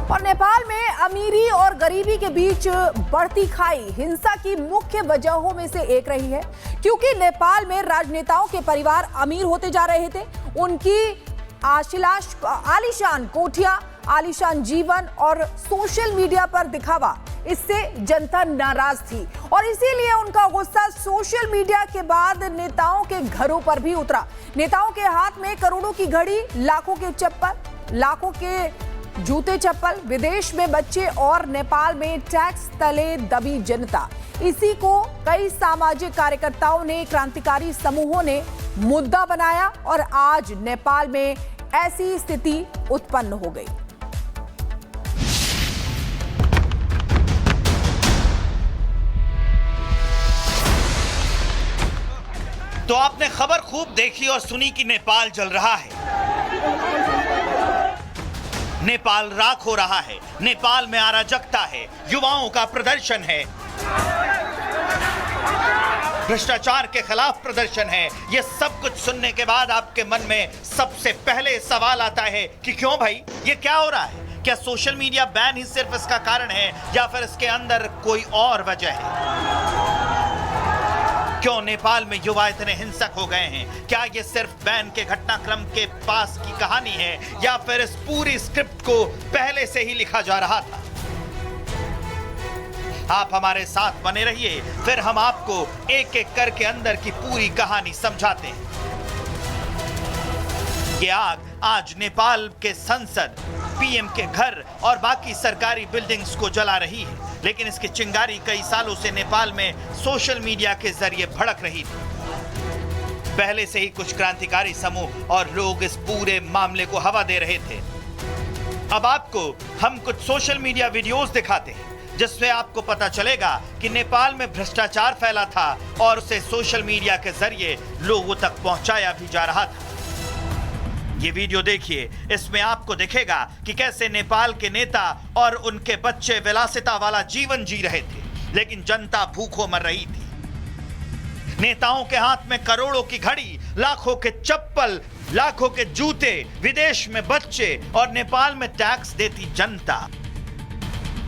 और नेपाल में अमीरी और गरीबी के बीच बढ़ती खाई हिंसा की मुख्य वजहों में से एक रही है, क्योंकि नेपाल में राजनेताओं के परिवार अमीर होते जा रहे थे। उनकी आलीशान कोठियां, आलीशान जीवन और सोशल मीडिया पर दिखावा, इससे जनता नाराज थी और इसीलिए उनका गुस्सा सोशल मीडिया के बाद नेताओं के घरों पर भी उतरा। नेताओं के हाथ में करोड़ों की घड़ी, लाखों के चप्पल, लाखों के जूते चप्पल, विदेश में बच्चे और नेपाल में टैक्स तले दबी जनता। इसी को कई सामाजिक कार्यकर्ताओं ने, क्रांतिकारी समूहों ने मुद्दा बनाया और आज नेपाल में ऐसी स्थिति उत्पन्न हो गई। तो आपने खबर खूब देखी और सुनी कि नेपाल जल रहा है, नेपाल राख हो रहा है, नेपाल में अराजकता है, युवाओं का प्रदर्शन है, भ्रष्टाचार के खिलाफ प्रदर्शन है। यह सब कुछ सुनने के बाद आपके मन में सबसे पहले सवाल आता है कि क्यों भाई, ये क्या हो रहा है? क्या सोशल मीडिया बैन ही सिर्फ इसका कारण है या फिर इसके अंदर कोई और वजह है? क्यों नेपाल में युवा इतने हिंसक हो गए हैं? क्या ये सिर्फ बैन के घटनाक्रम के पास की कहानी है या फिर इस पूरी स्क्रिप्ट को पहले से ही लिखा जा रहा था? आप हमारे साथ बने रहिए, फिर हम आपको एक एक करके अंदर की पूरी कहानी समझाते हैं। ये आग आज नेपाल के संसद, पीएम के घर और बाकी सरकारी बिल्डिंग्स को जला रही है, लेकिन इसकी चिंगारी कई सालों से नेपाल में सोशल मीडिया के जरिए भड़क रही थी। पहले से ही कुछ क्रांतिकारी समूह और लोग इस पूरे मामले को हवा दे रहे थे। अब आपको हम कुछ सोशल मीडिया वीडियोस दिखाते हैं जिससे आपको पता चलेगा कि नेपाल में भ्रष्टाचार फैला था और उसे सोशल मीडिया के जरिए लोगों तक पहुंचाया भी जा रहा था। ये वीडियो देखिए, इसमें आपको दिखेगा कि कैसे नेपाल के नेता और उनके बच्चे विलासिता वाला जीवन जी रहे थे, लेकिन जनता भूखों मर रही थी। नेताओं के हाथ में करोड़ों की घड़ी, लाखों के चप्पल, लाखों के जूते, विदेश में बच्चे और नेपाल में टैक्स देती जनता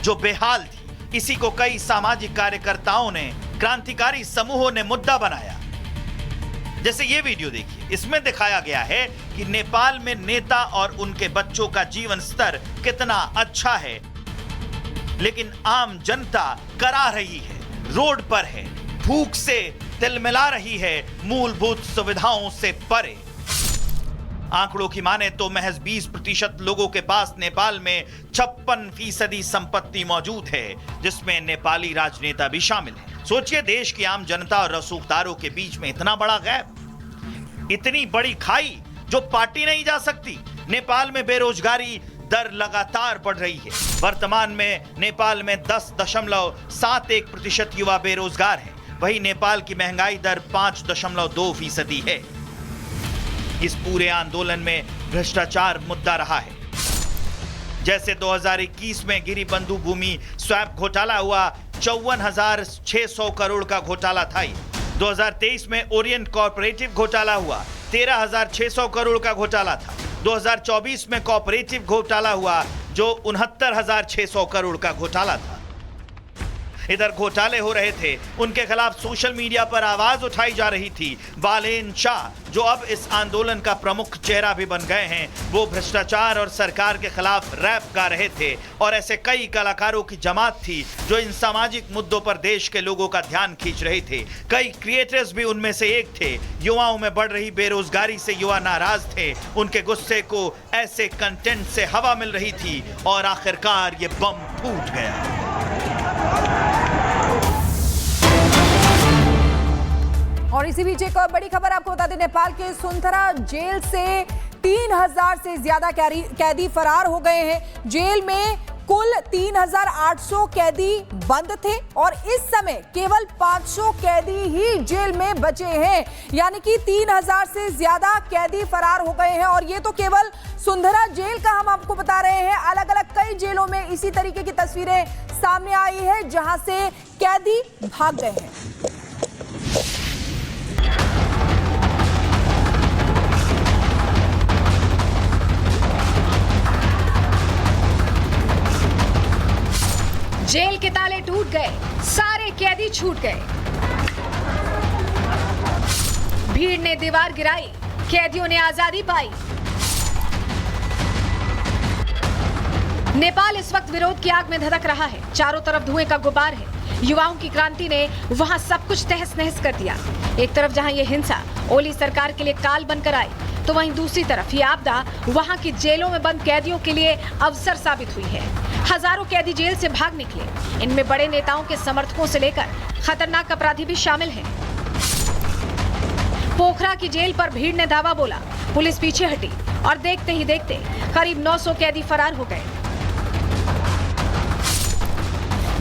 जो बेहाल थी। इसी को कई सामाजिक कार्यकर्ताओं ने, क्रांतिकारी समूहों ने मुद्दा बनाया। जैसे ये वीडियो देखिए, इसमें दिखाया गया है कि नेपाल में नेता और उनके बच्चों का जीवन स्तर कितना अच्छा है, लेकिन आम जनता करा रही है, रोड पर है, भूख से तिलमिला रही है, मूलभूत सुविधाओं से परे। आंकड़ों की माने तो महज 20% लोगों के पास नेपाल में 56% संपत्ति मौजूद है, जिसमें नेपाली राजनेता भी शामिल है। सोचिए, देश की आम जनता और रसूखदारों के बीच में इतना बड़ा गैप, इतनी बड़ी खाई जो पाटी नहीं जा सकती। नेपाल में बेरोजगारी दर लगातार बढ़ रही है। वर्तमान में नेपाल में 10.71% युवा बेरोजगार हैं। वहीं नेपाल की महंगाई दर 5.2% है। इस पूरे आंदोलन में भ्रष्टाचार मुद्दा रहा है। जैसे 2021 में गिरी बंधु भूमि स्वैप घोटाला हुआ, 54,600 करोड़ का घोटाला था। 2023 में ओरिएंट कॉर्पोरेटिव घोटाला हुआ, 13,600 करोड़ का घोटाला था। 2024 में कॉर्पोरेटिव घोटाला हुआ जो 69,600 करोड़ का घोटाला था। इधर घोटाले हो रहे थे, उनके खिलाफ सोशल मीडिया पर आवाज उठाई जा रही थी। बालेन शाह, जो अब इस आंदोलन का प्रमुख चेहरा भी बन गए हैं, वो भ्रष्टाचार और सरकार के खिलाफ रैप गा रहे थे और ऐसे कई कलाकारों की जमात थी जो इन सामाजिक मुद्दों पर देश के लोगों का ध्यान खींच रहे थे। कई क्रिएटर्स भी उनमें से एक थे। युवाओं में बढ़ रही बेरोजगारी से युवा नाराज थे। उनके गुस्से को ऐसे कंटेंट से हवा मिल रही थी और आखिरकार ये बम फूट गया। और इसी बीच एक बड़ी खबर आपको बता दें, नेपाल के सुनथरा जेल से 3000 से ज्यादा कैदी फरार हो गए हैं। जेल में कुल 3800 कैदी बंद थे और इस समय केवल 500 कैदी ही जेल में बचे हैं, यानी कि 3000 से ज्यादा कैदी फरार हो गए हैं। और ये तो केवल सुनथरा जेल का हम आपको बता रहे हैं, अलग अलग कई जेलों में इसी तरीके की तस्वीरें सामने आई है जहां से कैदी भाग गए हैं। जेल के ताले टूट गए, सारे कैदी छूट गए। भीड़ ने दीवार गिराई, कैदियों ने आजादी पाई। नेपाल इस वक्त विरोध की आग में धधक रहा है। चारों तरफ धुएं का गुबार है। युवाओं की क्रांति ने वहां सब कुछ तहस नहस कर दिया। एक तरफ जहां ये हिंसा ओली सरकार के लिए काल बनकर आई, तो वहीं दूसरी तरफ ये आपदा वहां की जेलों में बंद कैदियों के लिए अवसर साबित हुई है। हजारों कैदी जेल से भाग निकले। इनमें बड़े नेताओं के समर्थकों से लेकर खतरनाक अपराधी भी शामिल हैं। पोखरा की जेल पर भीड़ ने धावा बोला, पुलिस पीछे हटी और देखते ही देखते करीब 900 कैदी फरार हो गए।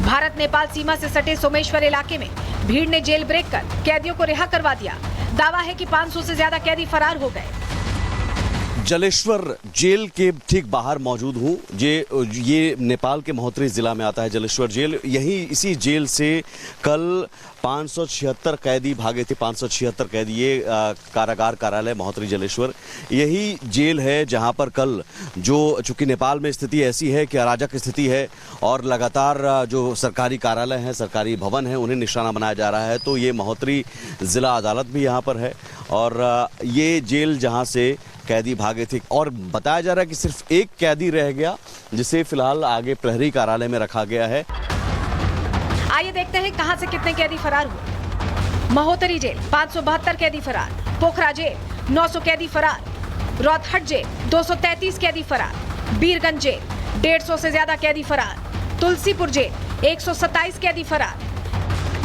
भारत नेपाल सीमा से सटे सोमेश्वर इलाके में भीड़ ने जेल ब्रेक कर कैदियों को रिहा करवा दिया। दावा है कि 500 से ज्यादा कैदी फरार हो गए। जलेश्वर जेल के ठीक बाहर मौजूद हूँ। ये नेपाल के महोत्तरी जिला में आता है जलेश्वर जेल। यही इसी जेल से कल 576 कैदी भागे थे। 576 कैदी, ये कारागार कार्यालय महोत्तरी जलेश्वर यही जेल है जहां पर कल चूंकि नेपाल में स्थिति ऐसी है कि अराजक स्थिति है और लगातार जो सरकारी कार्यालय हैं, सरकारी भवन हैं, उन्हें निशाना बनाया जा रहा है। तो ये महोत्तरी जिला अदालत भी यहाँ पर है और ये जेल जहाँ से कैदी भागे थे और बताया जा रहा है कि सिर्फ एक कैदी रह गया जिसे फिलहाल आगे प्रहरी कार्यालय में रखा गया है। आइए देखते हैं कहां से कितने कैदी फरार हुए। महोत्तरी जेल 572 कैदी फरार, पोखरा जेल 900 कैदी फरार, रौतहट जेल 233 कैदी फरार, बीरगंज जेल 150 से ज्यादा कैदी फरार, तुलसीपुर जेल 127 कैदी फरार।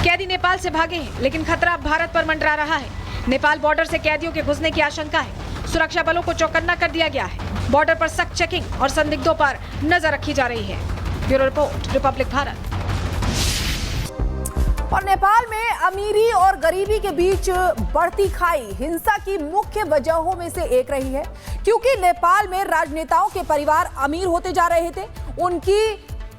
कैदी नेपाल से भागे हैं, लेकिन खतरा अब भारत पर मंडरा रहा है। नेपाल बॉर्डर से कैदियों के घुसने की आशंका है। सुरक्षा बलों को चौकन्ना कर दिया गया है। बॉर्डर पर सख्त चेकिंग और संदिग्धों पर नजर रखी जा रही है। Bureau report, Republic Bharat. और नेपाल में अमीरी और गरीबी के बीच बढ़ती खाई हिंसा की मुख्य वजहों में से एक रही है, क्योंकि नेपाल में राजनेताओं के परिवार अमीर होते जा रहे थे। उनकी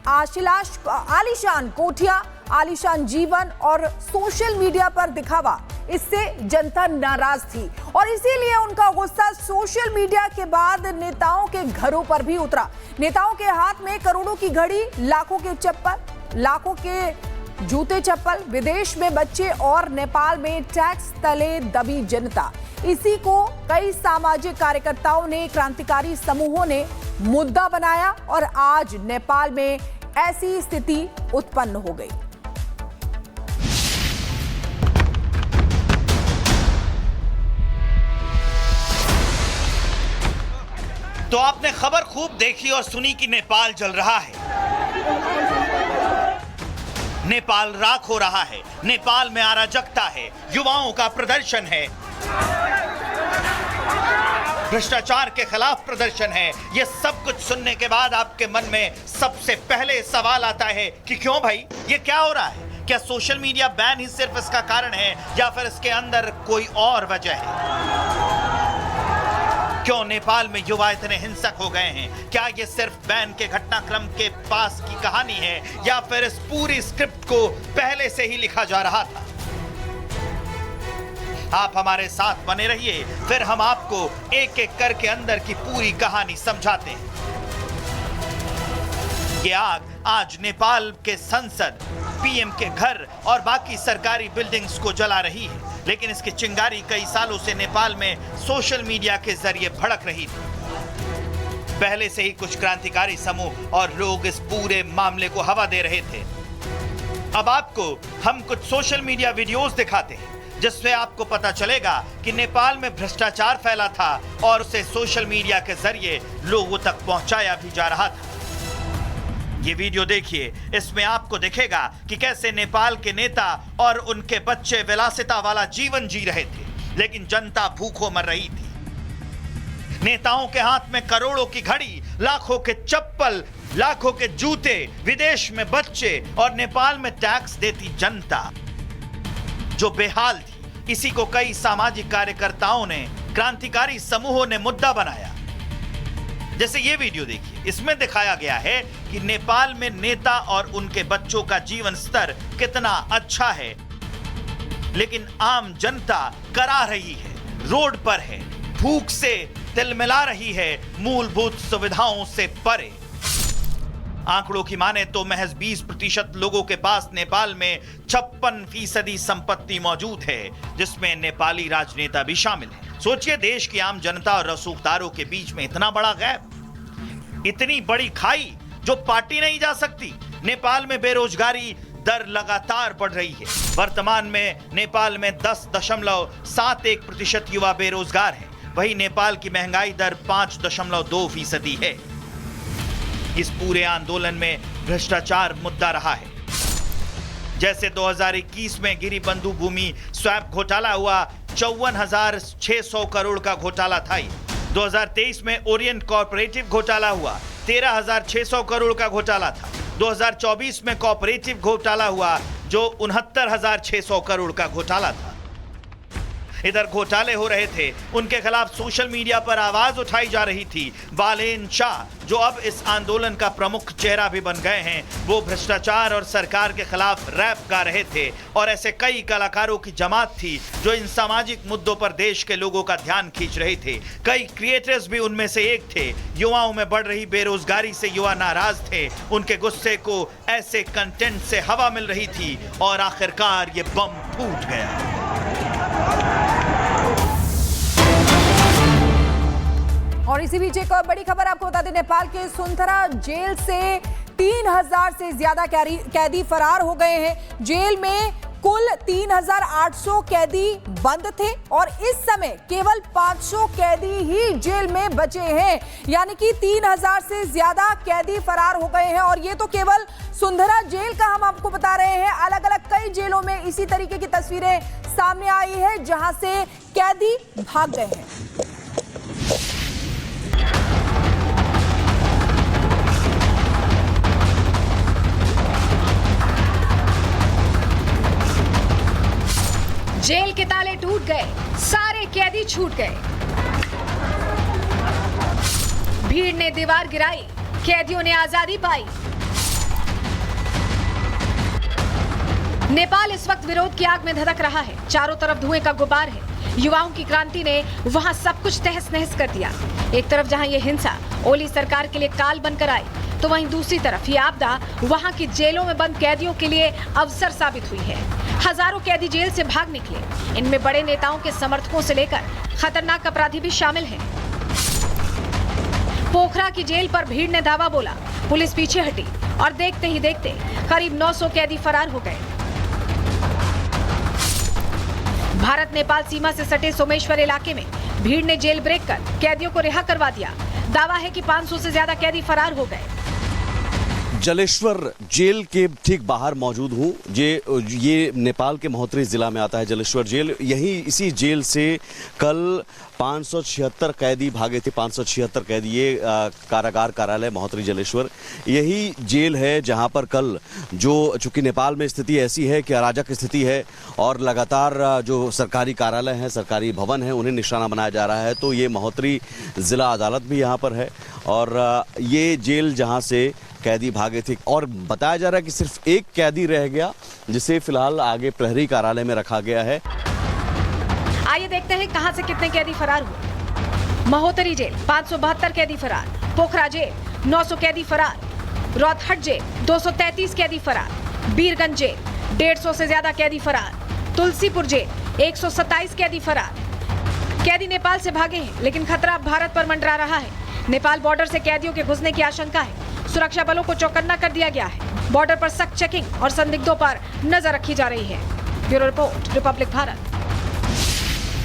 आलीशान कोठियां, आलीशान जीवन और सोशल मीडिया पर दिखावा, इससे जनता नाराज थी और इसीलिए उनका गुस्सा सोशल मीडिया के बाद नेताओं के घरों पर भी उतरा। नेताओं के हाथ में करोड़ों की घड़ी, लाखों के चप्पल, लाखों के जूते चप्पल, विदेश में बच्चे और नेपाल में टैक्स तले दबी जनता। इसी को कई सामाजिक कार्यकर्ताओं ने, क्रांतिकारी समूहों ने मुद्दा बनाया और आज नेपाल में ऐसी स्थिति उत्पन्न हो गई। तो आपने खबर खूब देखी और सुनी कि नेपाल जल रहा है, नेपाल राख हो रहा है, नेपाल में अराजकता है, युवाओं का प्रदर्शन है, भ्रष्टाचार के खिलाफ प्रदर्शन है। यह सब कुछ सुनने के बाद आपके मन में सबसे पहले सवाल आता है कि क्यों भाई, ये क्या हो रहा है? क्या सोशल मीडिया बैन ही सिर्फ इसका कारण है या फिर इसके अंदर कोई और वजह है? क्यों नेपाल में युवा इतने हिंसक हो गए हैं? क्या ये सिर्फ बैन के घटनाक्रम के पास की कहानी है या फिर इस पूरी स्क्रिप्ट को पहले से ही लिखा जा रहा था? आप हमारे साथ बने रहिए, फिर हम आपको एक एक करके अंदर की पूरी कहानी समझाते हैं। ये आग आज नेपाल के संसद, पीएम के घर और बाकी सरकारी बिल्डिंग्स को जला रही है, लेकिन इसकी चिंगारी कई सालों से नेपाल में सोशल मीडिया के जरिए भड़क रही थी। पहले से ही कुछ क्रांतिकारी समूह और लोग इस पूरे मामले को हवा दे रहे थे। अब आपको हम कुछ सोशल मीडिया वीडियोस दिखाते हैं जिससे आपको पता चलेगा कि नेपाल में भ्रष्टाचार फैला था और उसे सोशल मीडिया के जरिए लोगों तक पहुंचाया भी जा रहा था। ये वीडियो देखिए, इसमें आपको दिखेगा कि कैसे नेपाल के नेता और उनके बच्चे विलासिता वाला जीवन जी रहे थे, लेकिन जनता भूखों मर रही थी। नेताओं के हाथ में करोड़ों की घड़ी, लाखों के चप्पल, लाखों के जूते, विदेश में बच्चे और नेपाल में टैक्स देती जनता जो बेहाल थी। इसी को कई सामाजिक कार्यकर्ताओं ने, क्रांतिकारी समूहों ने मुद्दा बनाया। जैसे ये वीडियो देखिए, इसमें दिखाया गया है कि नेपाल में नेता और उनके बच्चों का जीवन स्तर कितना अच्छा है, लेकिन आम जनता करा रही है, रोड पर है, भूख से तिलमिला रही है, मूलभूत सुविधाओं से परे। आंकड़ों की माने तो महज 20% लोगों के पास नेपाल में 56% संपत्ति मौजूद है, जिसमें नेपाली राजनेता भी शामिल हैं। सोचिए, देश की आम जनता और रसूखदारों के बीच में इतना बड़ा गैप, इतनी बड़ी खाई जो पाटी नहीं जा सकती। नेपाल में बेरोजगारी दर लगातार बढ़ रही है। वर्तमान में नेपाल में 10.71% युवा बेरोजगार हैं। वहीं नेपाल की महंगाई दर 5.2% है। इस पूरे आंदोलन में भ्रष्टाचार मुद्दा रहा है। जैसे 2021 में गिरिबंधु भूमि स्वैप घोटाला हुआ, 54,600 करोड़ का घोटाला था। 2023 में ओरिएंट कॉर्पोरेटिव घोटाला हुआ, 13,600 करोड़ का घोटाला था। 2024 में कॉर्पोरेटिव घोटाला हुआ, जो 69,600 करोड़ का घोटाला था। इधर घोटाले हो रहे थे, उनके खिलाफ सोशल मीडिया पर आवाज उठाई जा रही थी। बालेन शाह, जो अब इस आंदोलन का प्रमुख चेहरा भी बन गए हैं, वो भ्रष्टाचार और सरकार के खिलाफ रैप गा रहे थे। और ऐसे कई कलाकारों की जमात थी जो इन सामाजिक मुद्दों पर देश के लोगों का ध्यान खींच रहे थे। कई क्रिएटर्स भी उनमें से एक थे। युवाओं में बढ़ रही बेरोजगारी से युवा नाराज थे। उनके गुस्से को ऐसे कंटेंट से हवा मिल रही थी और आखिरकार ये बम फूट गया। और इसी बीच एक और बड़ी खबर आपको बता दें, नेपाल के सुनथरा जेल से 3000 से ज्यादा कैदी फरार हो गए हैं। जेल में कुल 3800 कैदी बंद थे और इस समय केवल 500 कैदी ही जेल में बचे हैं, यानी कि 3000 से ज्यादा कैदी फरार हो गए हैं। और ये तो केवल सुनथरा जेल का हम आपको बता रहे हैं। अलग अलग कई जेलों में इसी तरीके की तस्वीरें सामने आई है, जहां से कैदी भाग गए हैं। जेल के ताले टूट गए, सारे कैदी छूट गए। भीड़ ने दीवार गिराई, कैदियों ने आजादी पाई। नेपाल इस वक्त विरोध की आग में धधक रहा है। चारों तरफ धुएं का गुबार है। युवाओं की क्रांति ने वहां सब कुछ तहस नहस कर दिया। एक तरफ जहां ये हिंसा ओली सरकार के लिए काल बनकर आई, तो वहीं दूसरी तरफ ये आपदा वहां की जेलों में बंद कैदियों के लिए अवसर साबित हुई है। हजारों कैदी जेल से भाग निकले। इनमें बड़े नेताओं के समर्थकों से लेकर खतरनाक अपराधी भी शामिल हैं। पोखरा की जेल पर भीड़ ने धावा बोला, पुलिस पीछे हटी और देखते ही देखते करीब 900 कैदी फरार हो गए। भारत नेपाल सीमा से सटे सोमेश्वर इलाके में भीड़ ने जेल ब्रेक कर कैदियों को रिहा करवा दिया। दावा है कि 500 से ज्यादा कैदी फरार हो गए। जलेश्वर जेल के ठीक बाहर मौजूद हूँ। ये नेपाल के महोत्तरी जिला में आता है जलेश्वर जेल। यही इसी जेल से कल 576 कैदी भागे थे। 576 कैदी, ये कारागार कार्यालय महोत्तरी जलेश्वर यही जेल है जहां पर कल चूंकि नेपाल में स्थिति ऐसी है कि अराजक स्थिति है और लगातार जो सरकारी कार्यालय हैं, सरकारी भवन हैं, उन्हें निशाना बनाया जा रहा है। तो ये महोत्तरी जिला अदालत भी यहाँ पर है और ये जेल जहाँ से कैदी भागे थे। और बताया जा रहा है कि सिर्फ एक कैदी रह गया, जिसे फिलहाल आगे प्रहरी कार्यालय में रखा गया है। आइए देखते हैं कहां से कितने कैदी फरार हुए। महोत्तरी जेल 572 कैदी फरार, पोखरा जेल 900 कैदी फरार, रोहतहट जेल 233 कैदी फरार, बीरगंज जेल 150 से ज्यादा कैदी फरार, तुलसीपुर जेल 127 कैदी फरार। कैदी नेपाल से भागे हैं, लेकिन खतरा अब भारत पर मंडरा रहा है। नेपाल बॉर्डर से कैदियों के घुसने की आशंका है। सुरक्षा बलों को चौकन्ना कर दिया गया है। बॉर्डर पर सख्त चेकिंग और संदिग्धों पर नजर रखी जा रही है। Bureau report, Republic Bharat.